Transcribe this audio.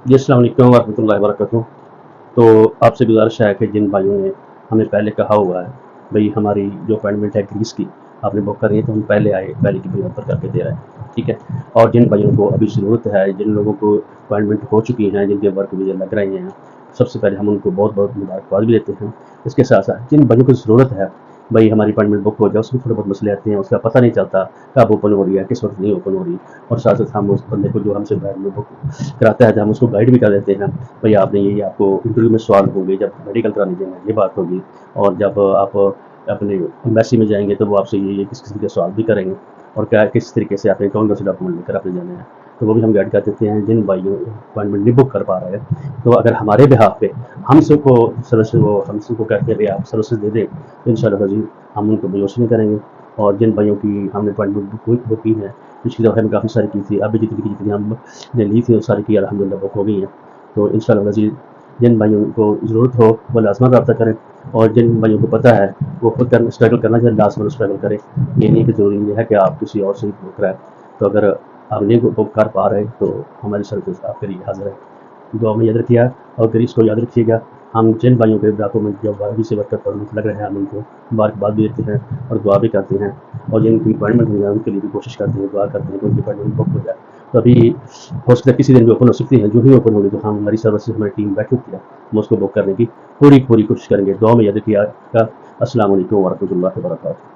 जी, अस्सलाम वालेकुम वरहमतुल्लाहि वबरकातुहू। तो आपसे गुज़ारिश है कि जिन भाइयों ने हमें पहले कहा हुआ है, भई हमारी जो अपॉइंटमेंट है ग्रीस की, आपने बुक करनी है तो हम पहले आए, पहले की पेमेंट करके दे रहे हैं, ठीक है? और जिन भाइयों को अभी ज़रूरत है, जिन लोगों को अपॉइंटमेंट हो चुकी हैं, जिनके वर्क वीज़ा लग रहे हैं, सबसे पहले हम उनको बहुत-बहुत मुबारकबाद भी देते हैं। इसके साथ-साथ जिन भाइयों को ज़रूरत है, भई हमारी अपॉइंटमेंट बुक हो जाए, उसमें थोड़े बहुत मसले आते हैं, उसका पता नहीं चलता कब ओपन हो रही है, किस वक़्त नहीं ओपन हो रही, और साथ-साथ हम उस बंदे को जो हमसे अपॉइंटमेंट बुक कराता है, तो हम उसको गाइड भी कर देते हैं। भई आपने ये आपको इंटरव्यू में सवाल होंगे, जब मेडिकल कराने जाएँगे ये बात होगी, और जब आप अपने एम्बेसी में जाएँगे तो वो आपसे ये किस किस्म के सवाल भी करेंगे, और क्या किस तरीके से आपने कौन-कौन से डॉक्यूमेंट लेकर आपने जाने हैं। तो वो भी हम गाइड कर देते हैं। जिन भाइयों अपॉइंटमेंट नहीं बुक कर पा रहे हैं, तो अगर हमारे बिहाफ़ पे हम सबको कहते हैं भई आप सर्विसेज़ दे दें, तो इंशाअल्लाह अज़ीज़ हम उनको मायूस नहीं करेंगे। और जिन भाइयों की हमने अपॉइंटमेंट बुक की है, पिछली दफ़ा हमने काफ़ी सारी की थी, अभी जितनी हमने ली थी वो सारी की अल्हम्दुलिल्लाह बुक हो गई हैं। तो इंशाअल्लाह अज़ीज़ जिन भाइयों को ज़रूरत हो वो लाज़िमन रब्ता करें, और जिन भाइयों को पता है वो खुद स्ट्रगल करना चाहिए, लाज़िमन स्ट्रगल करें। ये नहीं कि ज़रूरी ये है कि आप किसी और से बुक कराएँ। तो अगर आप नहीं बुक कर पा रहे तो हमारी सर्विस आपके लिए हाज़िर है। दुआ में याद रखिएगा, और ग्रीस को याद रखिएगा। हम जिन भाइयों के डॉक्यूमेंट जो अभी से वर्कर परमिट लग रहे हैं, हम उनको मुबारकबाद भी देते हैं और दुआ भी करते हैं, और जिनकी अपॉइंटमेंट हुई है उनके लिए भी कोशिश करते हैं, दुआ करते हैं कि उनकी अपॉइंटमेंट बुक हो जाए। तो अभी हो सकता है किसी दिन भी ओपन हो सकती है, जो भी ओपन होगी तो हम हमारी सर्विस से हमारी टीम बैठी होती है, हम उसको बुक करने की पूरी कोशिश करेंगे। दुआ में याद रखिएगा। अस्सलाम वालेकुम वरहमतुल्लाहि वबरकातुहू।